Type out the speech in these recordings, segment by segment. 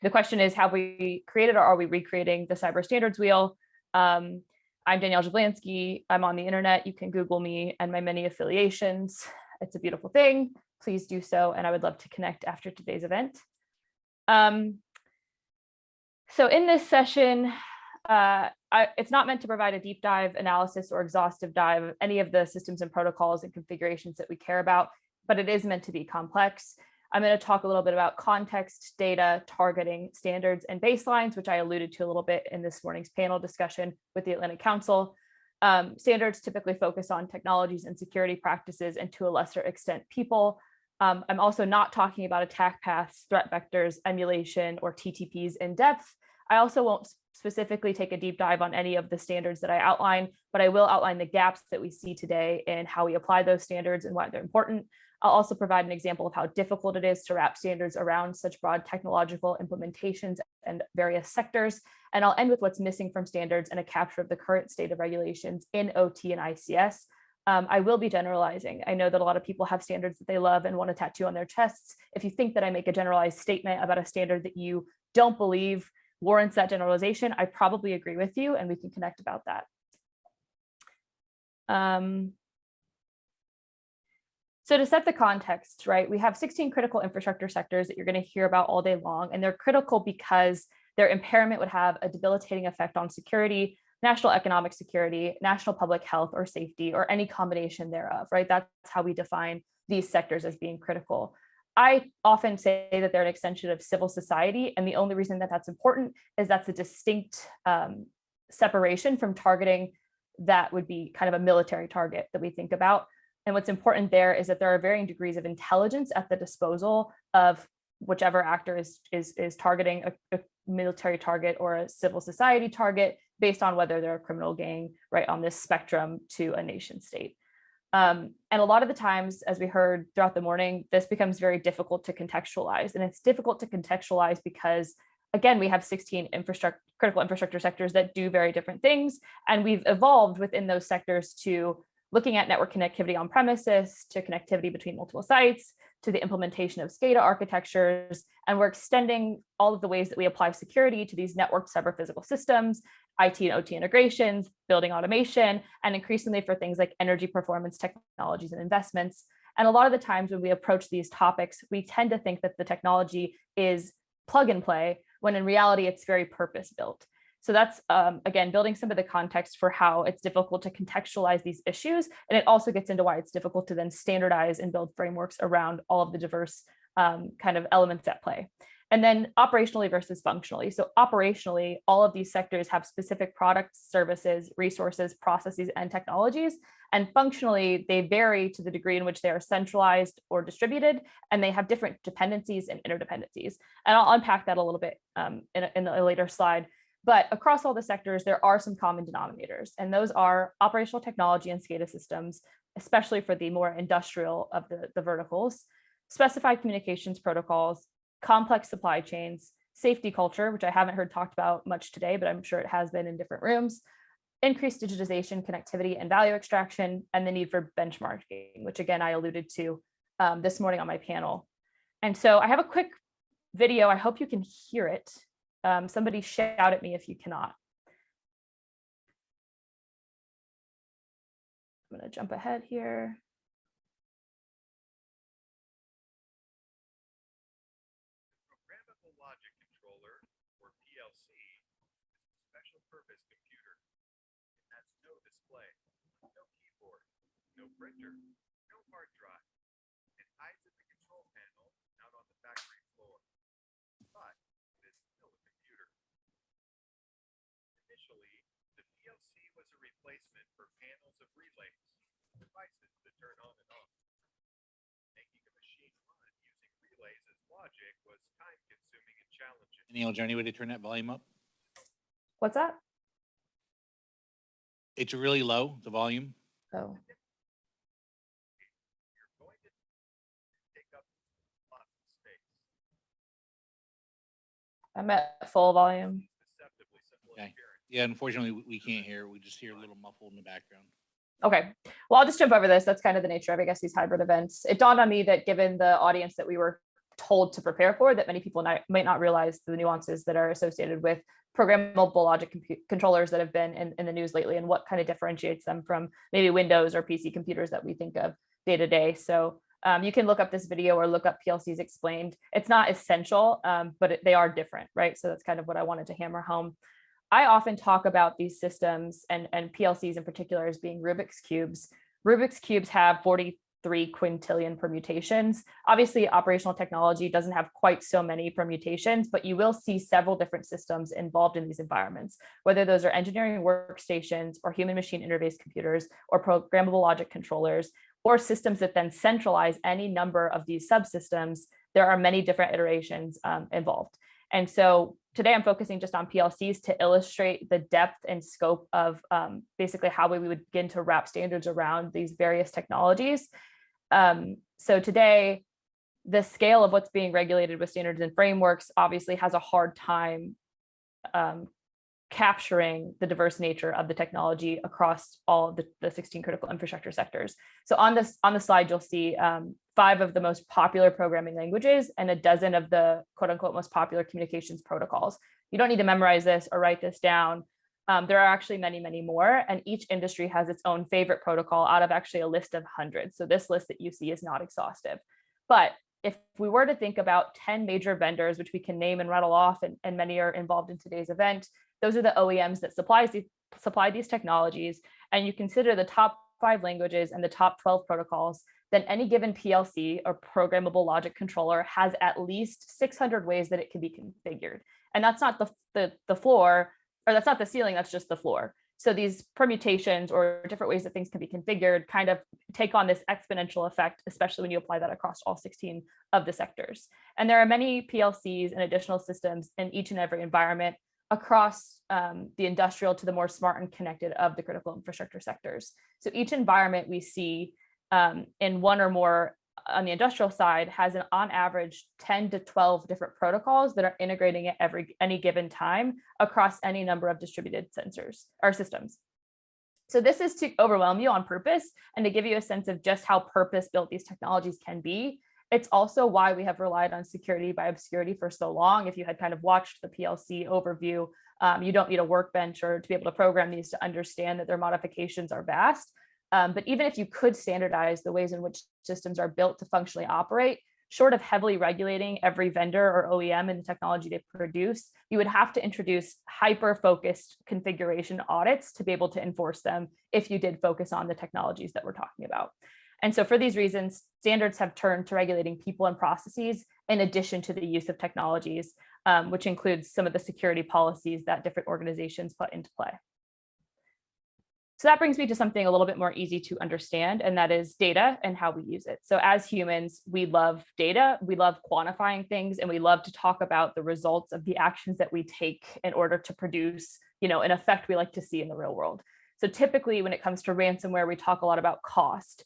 The question is, have we created or are we recreating the cyber standards wheel? I'm Danielle Jablanski. I'm on the internet. You can Google me and my many affiliations. It's a beautiful thing. Please do so. And I would love to connect after today's event. So in this session, it's not meant to provide a deep dive analysis or exhaustive dive of any of the systems and protocols and configurations that we care about, but it is meant to be complex. I'm going to talk a little bit about context, data, targeting, standards, and baselines, which I alluded to a little bit in this morning's panel discussion with the Atlantic Council. Standards typically focus on technologies and security practices, and to a lesser extent, people. I'm also not talking about attack paths, threat vectors, emulation, or TTPs in depth. I also won't specifically take a deep dive on any of the standards that I outline, but I will outline the gaps that we see today and how we apply those standards and why they're important. I'll also provide an example of how difficult it is to wrap standards around such broad technological implementations and various sectors. And I'll end with what's missing from standards and a capture of the current state of regulations in OT and ICS. I will be generalizing. I know that a lot of people have standards that they love and want to tattoo on their chests. If you think that I make a generalized statement about a standard that you don't believe warrants that generalization, I probably agree with you, and we can connect about that. So to set the context, right, we have 16 critical infrastructure sectors that you're going to hear about all day long, and they're critical because their impairment would have a debilitating effect on security, national economic security, national public health or safety, or any combination thereof, right? That's how we define these sectors as being critical. I often say that they're an extension of civil society, and the only reason that that's important is that's a distinct separation from targeting that would be kind of a military target that we think about. And what's important there is that there are varying degrees of intelligence at the disposal of whichever actor is targeting a military target or a civil society target based on whether they're a criminal gang, right, on this spectrum to a nation state. And a lot of the times, as we heard throughout the morning, this becomes very difficult to contextualize. And it's difficult to contextualize because, again, we have 16 critical infrastructure sectors that do very different things. And we've evolved within those sectors to looking at network connectivity on premises, to connectivity between multiple sites, to the implementation of SCADA architectures. And we're extending all of the ways that we apply security to these networked cyber physical systems, IT and OT integrations, building automation, and increasingly for things like energy performance technologies and investments. And a lot of the times when we approach these topics, we tend to think that the technology is plug and play, when in reality, it's very purpose built. So that's, again, building some of the context for how it's difficult to contextualize these issues. And it also gets into why it's difficult to then standardize and build frameworks around all of the diverse kind of elements at play. And then operationally versus functionally. So operationally, all of these sectors have specific products, services, resources, processes, and technologies. And functionally, they vary to the degree in which they are centralized or distributed, and they have different dependencies and interdependencies. And I'll unpack that a little bit in a later slide. But across all the sectors, there are some common denominators, and those are operational technology and SCADA systems, especially for the more industrial of the verticals, specified communications protocols, complex supply chains, safety culture, which I haven't heard talked about much today, but I'm sure it has been in different rooms, increased digitization, connectivity, and value extraction, and the need for benchmarking, which again, I alluded to this morning on my panel. And so I have a quick video. I hope you can hear it. Somebody shout at me if you cannot. I'm going to jump ahead here. Programmable logic controller, or PLC, is a special purpose computer. It has no display, no keyboard, no printer, no hard drive. It hides at the control panel out on the factory floor. But it is still a computer. Initially, the PLC was a replacement for panels of relays, devices that turn on and off. Making a machine run using relays as logic was time-consuming and challenging. Neil, is there any way to turn that volume up? What's that? It's really low, the volume. Oh. You're going to take up lots of space. I'm at full volume. Deceptively simple Okay. appearance. Yeah, unfortunately, we can't hear. We just hear a little muffled in the background. Okay, well, I'll just jump over this. That's kind of the nature of, I guess, these hybrid events. It dawned on me that given the audience that we were told to prepare for, that many people might not realize the nuances that are associated with programmable logic controllers that have been in the news lately, and what kind of differentiates them from maybe Windows or PC computers that we think of day to day. So you can look up this video or look up PLCs explained. It's not essential, but they are different, right? So that's kind of what I wanted to hammer home. I often talk about these systems and PLCs in particular as being Rubik's cubes. Rubik's cubes have 43 quintillion permutations. Obviously, operational technology doesn't have quite so many permutations, but you will see several different systems involved in these environments, whether those are engineering workstations or human machine interface computers or programmable logic controllers, or systems that then centralize any number of these subsystems. There are many different iterations involved. And so today I'm focusing just on PLCs to illustrate the depth and scope of basically how we would begin to wrap standards around these various technologies. So today, the scale of what's being regulated with standards and frameworks obviously has a hard time capturing the diverse nature of the technology across all of the 16 critical infrastructure sectors. So on the slide, you'll see 5 of the most popular programming languages and a dozen of the quote unquote most popular communications protocols. You don't need to memorize this or write this down. There are actually many, many more, and each industry has its own favorite protocol out of actually a list of hundreds. So this list that you see is not exhaustive. But if we were to think about 10 major vendors, which we can name and rattle off, and many are involved in today's event, those are the OEMs that supply these technologies, and you consider the top 5 languages and the top 12 protocols, then any given PLC or programmable logic controller has at least 600 ways that it can be configured. And that's not the floor, or that's not the ceiling, that's just the floor. So these permutations or different ways that things can be configured kind of take on this exponential effect, especially when you apply that across all 16 of the sectors. And there are many PLCs and additional systems in each and every environment across the industrial to the more smart and connected of the critical infrastructure sectors. So each environment we see in one or more on the industrial side has on average 10 to 12 different protocols that are integrating at any given time across any number of distributed sensors or systems. So this is to overwhelm you on purpose and to give you a sense of just how purpose-built these technologies can be. It's also why we have relied on security by obscurity for so long. If you had kind of watched the PLC overview, you don't need a workbench or to be able to program these to understand that their modifications are vast. But even if you could standardize the ways in which systems are built to functionally operate, short of heavily regulating every vendor or OEM and the technology they produce, you would have to introduce hyper-focused configuration audits to be able to enforce them if you did focus on the technologies that we're talking about. And so for these reasons, standards have turned to regulating people and processes in addition to the use of technologies, which includes some of the security policies that different organizations put into play. So that brings me to something a little bit more easy to understand, and that is data and how we use it. So as humans, we love data, we love quantifying things, and we love to talk about the results of the actions that we take in order to produce, an effect we like to see in the real world. So typically when it comes to ransomware, we talk a lot about cost.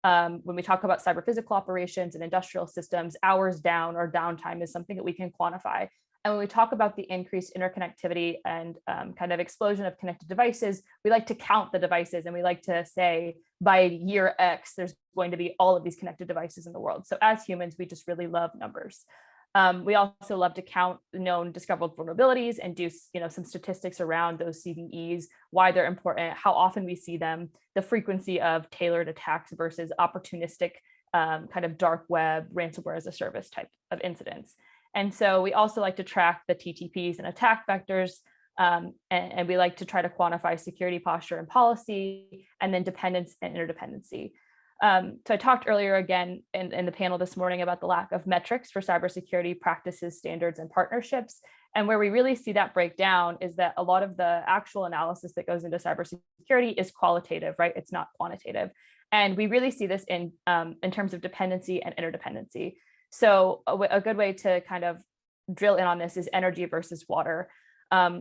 When we talk about cyber physical operations and industrial systems, hours down or downtime is something that we can quantify. And when we talk about the increased interconnectivity and kind of explosion of connected devices, we like to count the devices and we like to say by year X, there's going to be all of these connected devices in the world. So as humans, we just really love numbers. We also love to count known discovered vulnerabilities and do some statistics around those CVEs, why they're important, how often we see them, the frequency of tailored attacks versus opportunistic kind of dark web ransomware as a service type of incidents. And so we also like to track the TTPs and attack vectors, and we like to try to quantify security posture and policy, and then dependence and interdependency. So I talked earlier again in the panel this morning about the lack of metrics for cybersecurity practices, standards, and partnerships. And where we really see that breakdown is that a lot of the actual analysis that goes into cybersecurity is qualitative, right? It's not quantitative. And we really see this in terms of dependency and interdependency. So a good way to kind of drill in on this is energy versus water.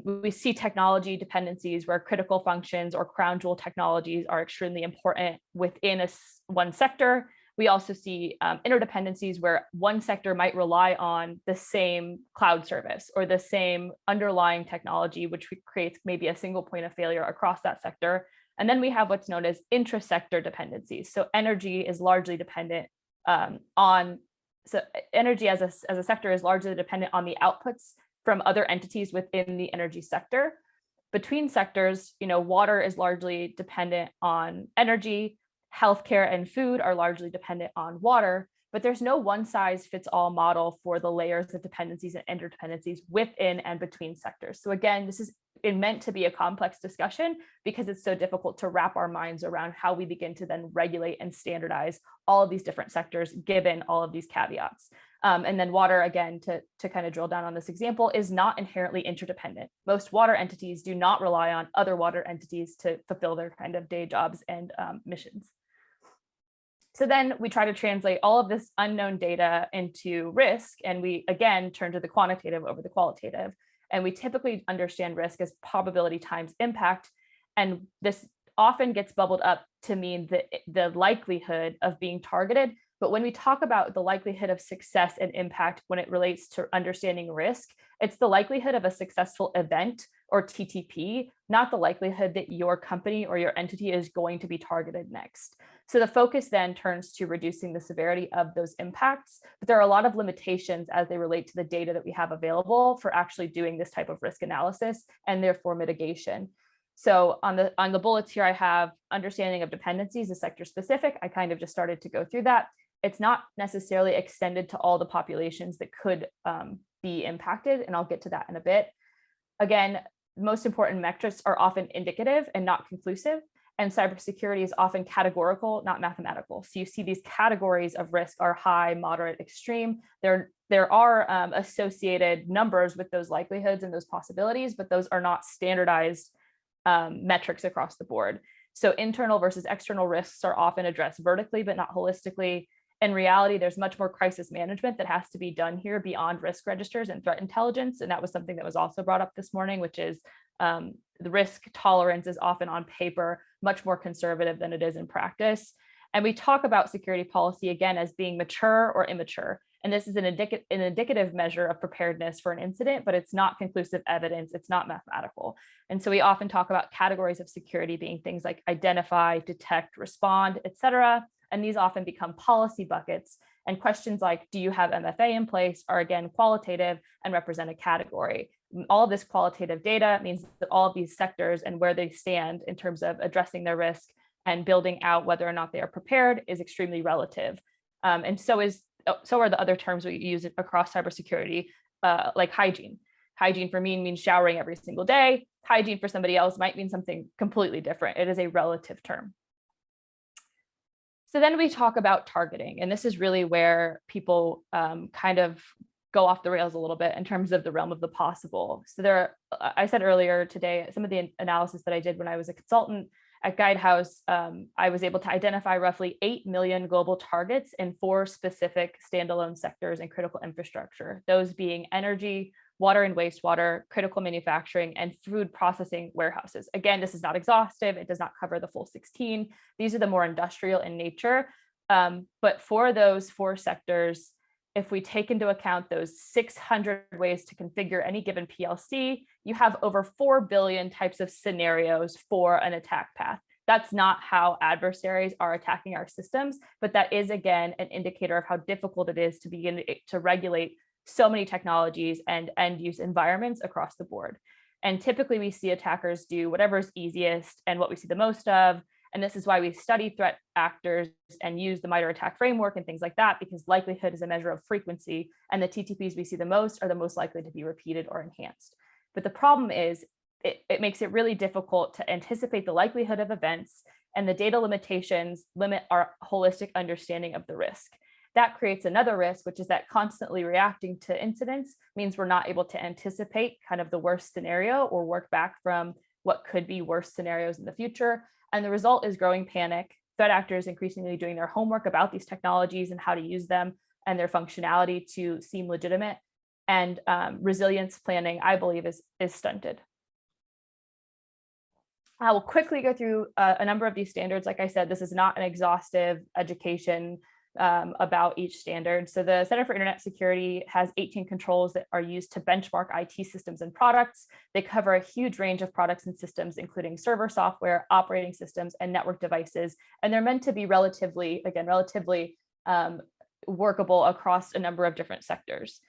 We see technology dependencies where critical functions or crown jewel technologies are extremely important within one sector. We also see interdependencies where one sector might rely on the same cloud service or the same underlying technology, which creates maybe a single point of failure across that sector. And then we have what's known as intra-sector dependencies. So energy is largely dependent on so energy as a sector is largely dependent on the outputs from other entities within the energy sector. Between sectors, water is largely dependent on energy, healthcare and food are largely dependent on water, but there's no one size fits all model for the layers of dependencies and interdependencies within and between sectors. So again, this is meant to be a complex discussion because it's so difficult to wrap our minds around how we begin to then regulate and standardize all of these different sectors, given all of these caveats. And then water, again, to kind of drill down on this example, is not inherently interdependent. Most water entities do not rely on other water entities to fulfill their kind of day jobs and missions. So then we try to translate all of this unknown data into risk, and we again turn to the quantitative over the qualitative. And we typically understand risk as probability times impact. And this often gets bubbled up to mean the likelihood of being targeted. But when we talk about the likelihood of success and impact when it relates to understanding risk, it's the likelihood of a successful event or TTP, not the likelihood that your company or your entity is going to be targeted next. So the focus then turns to reducing the severity of those impacts, but there are a lot of limitations as they relate to the data that we have available for actually doing this type of risk analysis and therefore mitigation. So on the bullets here, I have understanding of dependencies is sector specific. I kind of just started to go through that. It's not necessarily extended to all the populations that could be impacted, and I'll get to that in a bit. Again, most important metrics are often indicative and not conclusive, and cybersecurity is often categorical, not mathematical. So you see these categories of risk are high, moderate, extreme. There are associated numbers with those likelihoods and those possibilities, but those are not standardized metrics across the board. So internal versus external risks are often addressed vertically, but not holistically. In reality, there's much more crisis management that has to be done here beyond risk registers and threat intelligence. And that was something that was also brought up this morning, which is the risk tolerance is often on paper much more conservative than it is in practice. And we talk about security policy again as being mature or immature. And this is an indicative measure of preparedness for an incident, but it's not conclusive evidence. It's not mathematical. And so we often talk about categories of security being things like identify, detect, respond, et cetera. And these often become policy buckets. And questions like, do you have MFA in place, are again qualitative and represent a category. All of this qualitative data means that all of these sectors and where they stand in terms of addressing their risk and building out whether or not they are prepared is extremely relative. And so are the other terms we use across cybersecurity, like hygiene. Hygiene for me means showering every single day. Hygiene for somebody else might mean something completely different. It is a relative term. So then we talk about targeting, and this is really where people kind of go off the rails a little bit in terms of the realm of the possible. So I said earlier today, some of the analysis that I did when I was a consultant at Guidehouse, I was able to identify roughly 8 million global targets in 4 specific standalone sectors and critical infrastructure, those being energy, water and wastewater, critical manufacturing, and food processing warehouses. Again, this is not exhaustive. It does not cover the full 16. These are the more industrial in nature. But for those 4 sectors, if we take into account those 600 ways to configure any given PLC, you have over 4 billion types of scenarios for an attack path. That's not how adversaries are attacking our systems, but that is, again, an indicator of how difficult it is to begin to regulate so many technologies and end use environments across the board. And typically we see attackers do whatever is easiest and what we see the most of. And this is why we study threat actors and use the MITRE ATT&CK framework and things like that, because likelihood is a measure of frequency, and the TTPs we see the most are the most likely to be repeated or enhanced. But the problem is it makes it really difficult to anticipate the likelihood of events, and the data limitations limit our holistic understanding of the risk. That creates another risk, which is that constantly reacting to incidents means we're not able to anticipate kind of the worst scenario or work back from what could be worse scenarios in the future. And the result is growing panic, threat actors increasingly doing their homework about these technologies and how to use them and their functionality to seem legitimate. And resilience planning, I believe, is stunted. I will quickly go through a number of these standards. Like I said, this is not an exhaustive education about each standard. So the Center for Internet Security has 18 controls that are used to benchmark IT systems and products. They cover a huge range of products and systems, including server software, operating systems, and network devices. And they're meant to be relatively workable across a number of different sectors.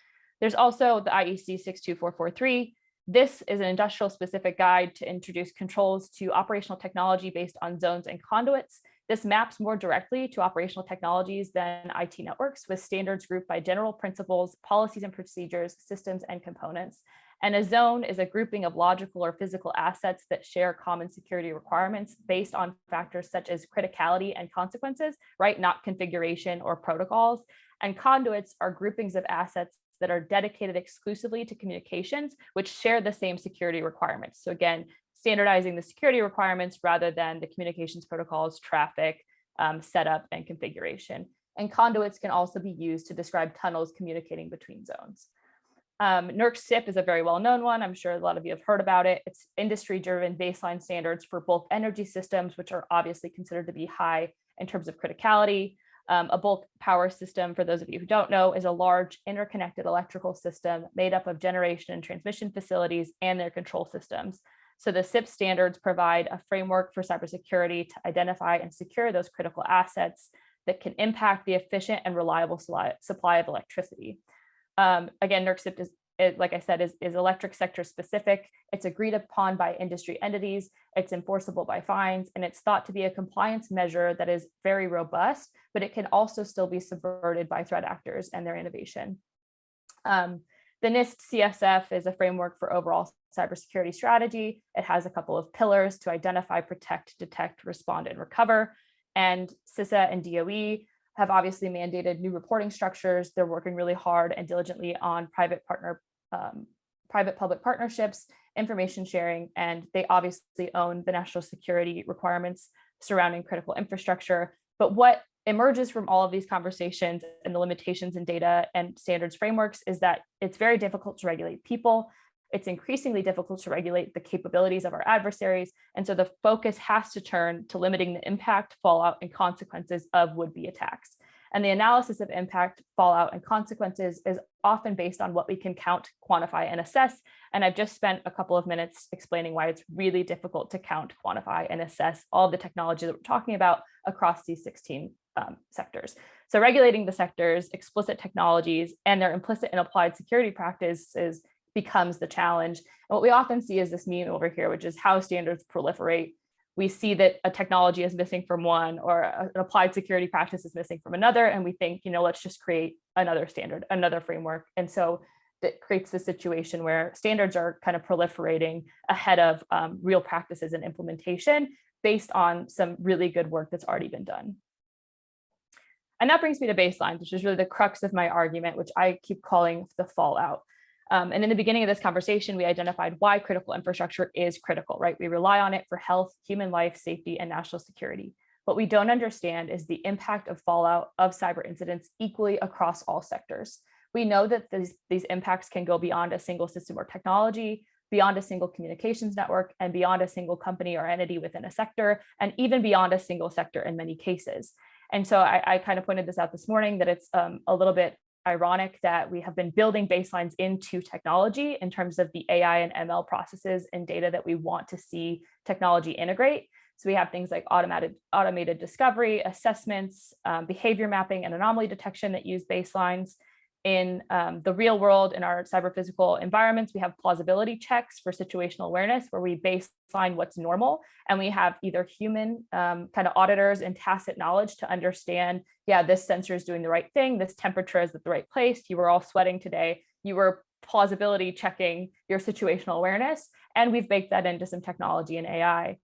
There's also the IEC 62443. This is an industrial specific guide to introduce controls to operational technology based on zones and conduits. This maps more directly to operational technologies than IT networks, with standards grouped by general principles, policies and procedures, systems and components. And a zone is a grouping of logical or physical assets that share common security requirements based on factors such as criticality and consequences, right? Not configuration or protocols. And conduits are groupings of assets that are dedicated exclusively to communications, which share the same security requirements. So again, standardizing the security requirements rather than the communications protocols, traffic, setup, and configuration. And conduits can also be used to describe tunnels communicating between zones. NERC CIP is a very well-known one. I'm sure a lot of you have heard about it. It's industry-driven baseline standards for bulk energy systems, which are obviously considered to be high in terms of criticality. A bulk power system, for those of you who don't know, is a large interconnected electrical system made up of generation and transmission facilities and their control systems. So the CIP standards provide a framework for cybersecurity to identify and secure those critical assets that can impact the efficient and reliable supply of electricity. Again, NERC CIP is, like I said, is electric sector specific. It's agreed upon by industry entities. It's enforceable by fines, and it's thought to be a compliance measure that is very robust, but it can also still be subverted by threat actors and their innovation. The NIST CSF is a framework for overall cybersecurity strategy. It has a couple of pillars to identify, protect, detect, respond, and recover. And CISA and DOE have obviously mandated new reporting structures. They're working really hard and diligently on private-public partnerships, information sharing, and they obviously own the national security requirements surrounding critical infrastructure. But what emerges from all of these conversations and the limitations in data and standards frameworks is that it's very difficult to regulate people. It's increasingly difficult to regulate the capabilities of our adversaries. And so the focus has to turn to limiting the impact, fallout, and consequences of would-be attacks. And the analysis of impact, fallout, and consequences is often based on what we can count, quantify, and assess. And I've just spent a couple of minutes explaining why it's really difficult to count, quantify, and assess all the technology that we're talking about across these 16 sectors. So regulating the sectors, explicit technologies, and their implicit and applied security practices becomes the challenge. And what we often see is this meme over here, which is how standards proliferate. We see that a technology is missing from one, or an applied security practice is missing from another, and we think, let's just create another standard, another framework. And so that creates the situation where standards are kind of proliferating ahead of real practices and implementation based on some really good work that's already been done. And that brings me to baselines, which is really the crux of my argument, which I keep calling the fallout. And in the beginning of this conversation, we identified why critical infrastructure is critical, right? We rely on it for health, human life, safety, and national security. What we don't understand is the impact of fallout of cyber incidents equally across all sectors. We know that these impacts can go beyond a single system or technology, beyond a single communications network, and beyond a single company or entity within a sector, and even beyond a single sector in many cases. And so I kind of pointed this out this morning, that it's a little bit ironic that we have been building baselines into technology in terms of the AI and ML processes and data that we want to see technology integrate. So we have things like automated discovery, assessments, behavior mapping, and anomaly detection that use baselines. In the real world, in our cyber physical environments, we have plausibility checks for situational awareness, where we baseline what's normal. And we have either human kind of auditors and tacit knowledge to understand, yeah, this sensor is doing the right thing, this temperature is at the right place, you were all sweating today, you were plausibility checking your situational awareness. And we've baked that into some technology and AI.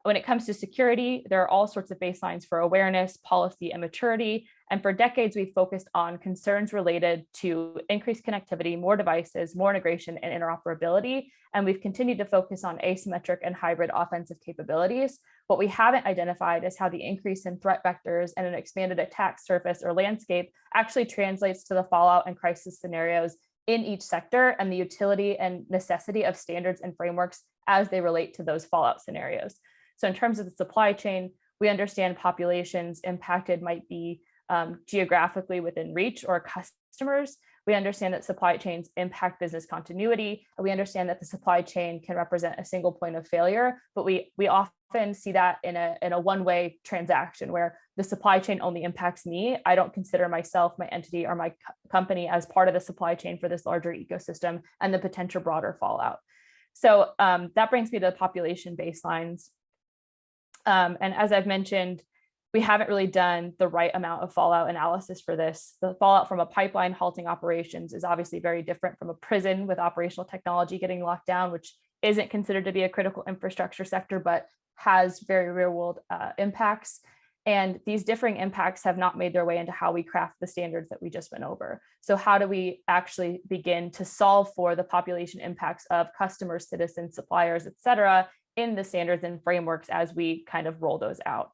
When it comes to security, there are all sorts of baselines for awareness, policy, and maturity. And for decades, we've focused on concerns related to increased connectivity, more devices, more integration, and interoperability. And we've continued to focus on asymmetric and hybrid offensive capabilities. What we haven't identified is how the increase in threat vectors and an expanded attack surface or landscape actually translates to the fallout and crisis scenarios in each sector, and the utility and necessity of standards and frameworks as they relate to those fallout scenarios. So in terms of the supply chain, we understand populations impacted might be geographically within reach or customers. We understand that supply chains impact business continuity. And we understand that the supply chain can represent a single point of failure, but we often see that in a one-way transaction where the supply chain only impacts me. I don't consider myself, my entity, or my company as part of the supply chain for this larger ecosystem and the potential broader fallout. So that brings me to the population baselines. And as I've mentioned, we haven't really done the right amount of fallout analysis for this. The fallout from a pipeline halting operations is obviously very different from a prison with operational technology getting locked down, which isn't considered to be a critical infrastructure sector, but has very real world impacts. And these differing impacts have not made their way into how we craft the standards that we just went over. So how do we actually begin to solve for the population impacts of customers, citizens, suppliers, et cetera, in the standards and frameworks as we kind of roll those out?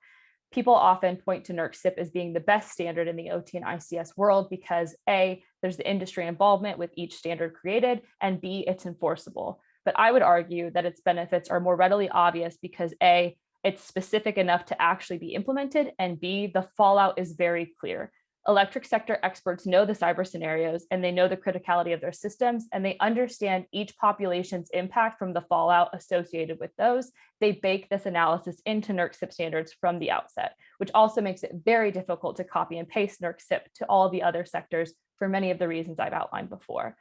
People often point to NERC CIP as being the best standard in the OT and ICS world because A, there's the industry involvement with each standard created, and B, it's enforceable. But I would argue that its benefits are more readily obvious because A, it's specific enough to actually be implemented, and B, the fallout is very clear. Electric sector experts know the cyber scenarios and they know the criticality of their systems and they understand each population's impact from the fallout associated with those. They bake this analysis into NERC CIP standards from the outset, which also makes it very difficult to copy and paste NERC CIP to all the other sectors for many of the reasons I've outlined before.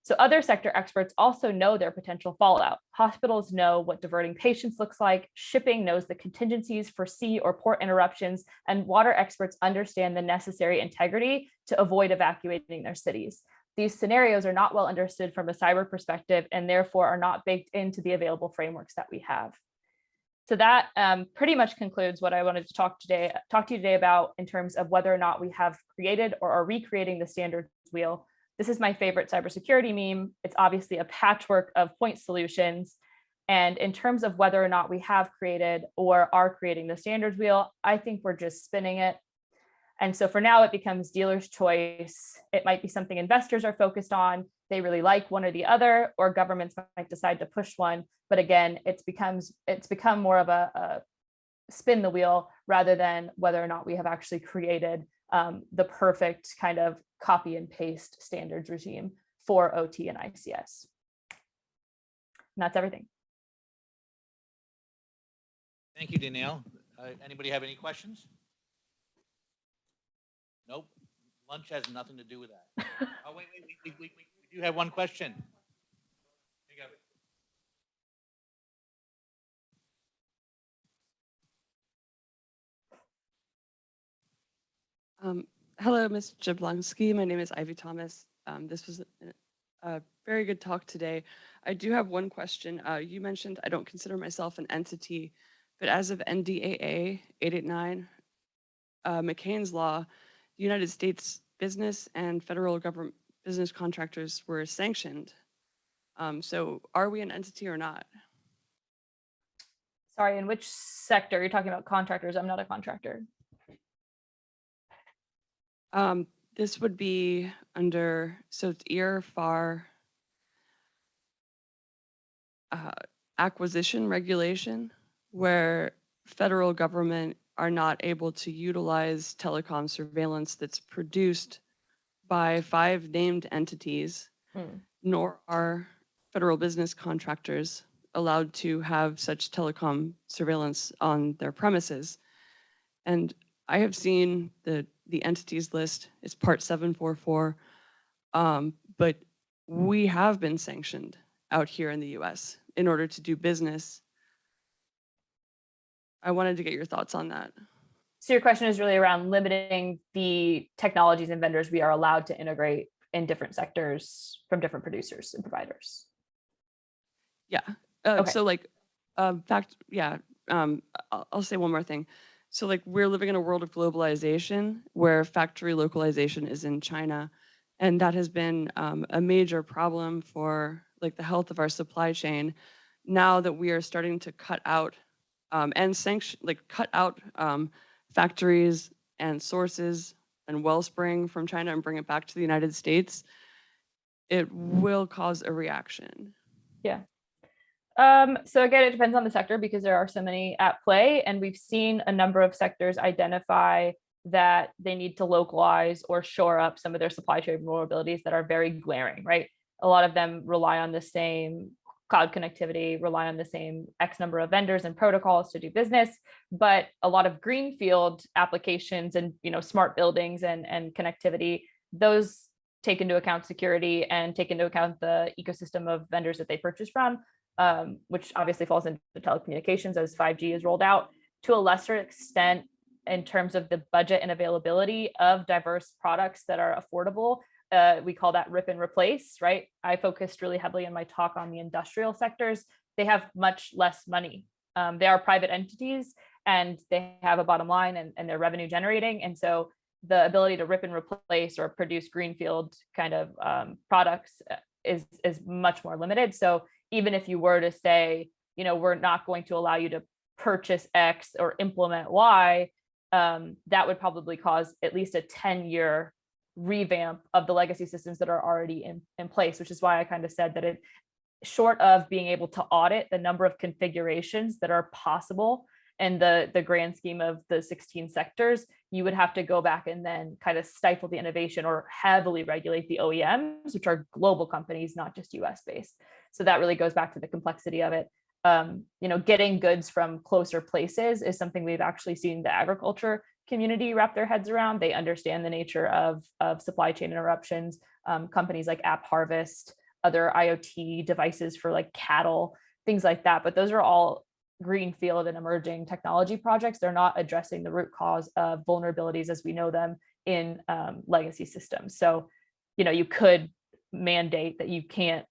So other sector experts also know their potential fallout. Hospitals know what diverting patients looks like. Shipping knows the contingencies for sea or port interruptions, and water experts understand the necessary integrity to avoid evacuating their cities. These scenarios are not well understood from a cyber perspective and therefore are not baked into the available frameworks that we have. So that pretty much concludes what I wanted to talk to you today about in terms of whether or not we have created or are recreating the standards wheel. This is my favorite cybersecurity meme. It's obviously a patchwork of point solutions. And in terms of whether or not we have created or are creating the standards wheel, I think we're just spinning it. And so for now, it becomes dealer's choice. It might be something investors are focused on. They really like one or the other, or governments might decide to push one. But again, it's become more of a spin the wheel rather than whether or not we have actually created the perfect kind of copy and paste standards regime for OT and ICS. And that's everything. Thank you, Danielle. Anybody have any questions? Nope. Lunch has nothing to do with that. Oh, wait, we do have one question. Here you go. Hello, Ms. Jablanski. My name is Ivy Thomas. This was a very good talk today. I do have one question. You mentioned I don't consider myself an entity, but as of NDAA 889, McCain's Law, the United States business and federal government business contractors were sanctioned. So are we an entity or not? Sorry, in which sector? You're talking about contractors. I'm not a contractor. This would be under, so it's EAR-FAR acquisition regulation, where federal government are not able to utilize telecom surveillance that's produced by 5 named entities, nor are federal business contractors allowed to have such telecom surveillance on their premises. And I have seen the entities list. It's part 744, but we have been sanctioned out here in the US in order to do business. I wanted to get your thoughts on that. So your question is really around limiting the technologies and vendors we are allowed to integrate in different sectors from different producers and providers. Yeah. Okay. So like, I'll say one more thing. So like we're living in a world of globalization where factory localization is in China. And that has been a major problem for like the health of our supply chain. Now that we are starting to cut out and sanction, like cut out factories and sources and wellspring from China and bring it back to the United States, it will cause a reaction. Yeah. So again, it depends on the sector because there are so many at play, and we've seen a number of sectors identify that they need to localize or shore up some of their supply chain vulnerabilities that are very glaring, right? A lot of them rely on the same cloud connectivity, rely on the same X number of vendors and protocols to do business, but a lot of greenfield applications and smart buildings and connectivity, those take into account security and take into account the ecosystem of vendors that they purchase from, which obviously falls into telecommunications as 5G is rolled out. To a lesser extent, in terms of the budget and availability of diverse products that are affordable, we call that rip and replace, right? I focused really heavily in my talk on the industrial sectors. They have much less money. They are private entities and they have a bottom line and they're revenue generating. And so the ability to rip and replace or produce greenfield kind of products is much more limited. So even if you were to say, we're not going to allow you to purchase X or implement Y, that would probably cause at least a 10-year revamp of the legacy systems that are already in place, which is why I kind of said that short of being able to audit the number of configurations that are possible in the grand scheme of the 16 sectors, you would have to go back and then kind of stifle the innovation or heavily regulate the OEMs, which are global companies, not just US based. So that really goes back to the complexity of it. Getting goods from closer places is something we've actually seen the agriculture community wrap their heads around. They understand the nature of supply chain interruptions. Companies like App Harvest, other IoT devices for like cattle, things like that. But those are all greenfield and emerging technology projects. They're not addressing the root cause of vulnerabilities as we know them in legacy systems. So, you could mandate that you can't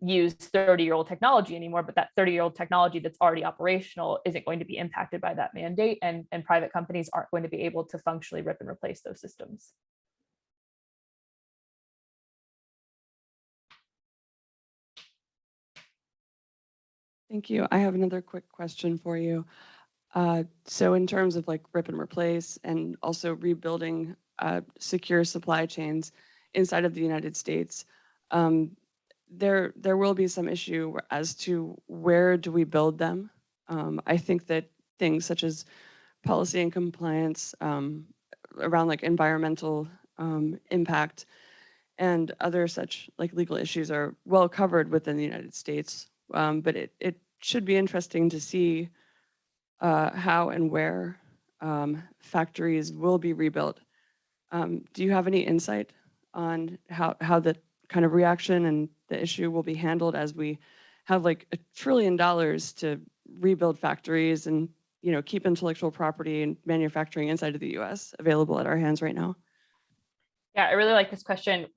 use 30-year-old technology anymore, but that 30-year-old technology that's already operational isn't going to be impacted by that mandate, and private companies aren't going to be able to functionally rip and replace those systems. Thank you. I have another quick question for you. So in terms of like rip and replace and also rebuilding secure supply chains inside of the United States, there will be some issue as to where do we build them. I think that things such as policy and compliance around like environmental impact and other such like legal issues are well covered within the United States. But it should be interesting to see how and where factories will be rebuilt. Do you have any insight on how the kind of reaction and the issue will be handled as we have like $1 trillion to rebuild factories and keep intellectual property and manufacturing inside of the US available at our hands right now? Yeah, I really like this question.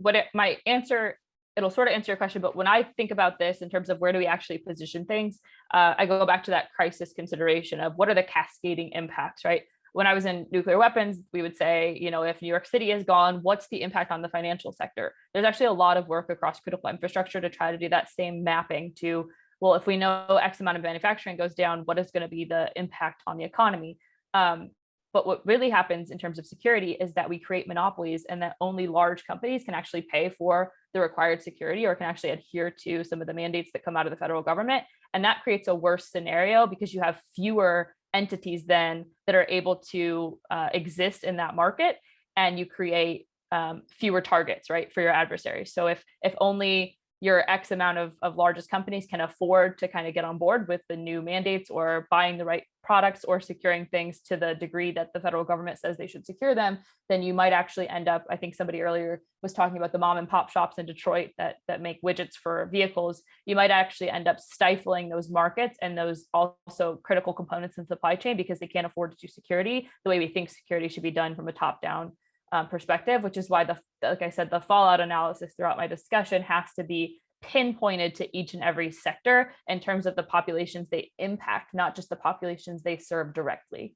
It'll sort of answer your question, but when I think about this in terms of where do we actually position things, I go back to that crisis consideration of what are the cascading impacts, right? When I was in nuclear weapons, we would say, if New York City is gone, what's the impact on the financial sector? There's actually a lot of work across critical infrastructure to try to do that same mapping to, well, if we know X amount of manufacturing goes down, what is going to be the impact on the economy? But what really happens in terms of security is that we create monopolies and that only large companies can actually pay for the required security or can actually adhere to some of the mandates that come out of the federal government. And that creates a worse scenario because you have fewer entities then that are able to exist in that market, and you create fewer targets, right, for your adversaries. So if only your X amount of largest companies can afford to kind of get on board with the new mandates or buying the right products or securing things to the degree that the federal government says they should secure them, then you might actually end up, I think somebody earlier was talking about the mom and pop shops in Detroit that make widgets for vehicles. You might actually end up stifling those markets and those also critical components in the supply chain because they can't afford to do security the way we think security should be done from a top-down perspective, which is why like I said, the fallout analysis throughout my discussion has to be pinpointed to each and every sector in terms of the populations they impact, not just the populations they serve directly.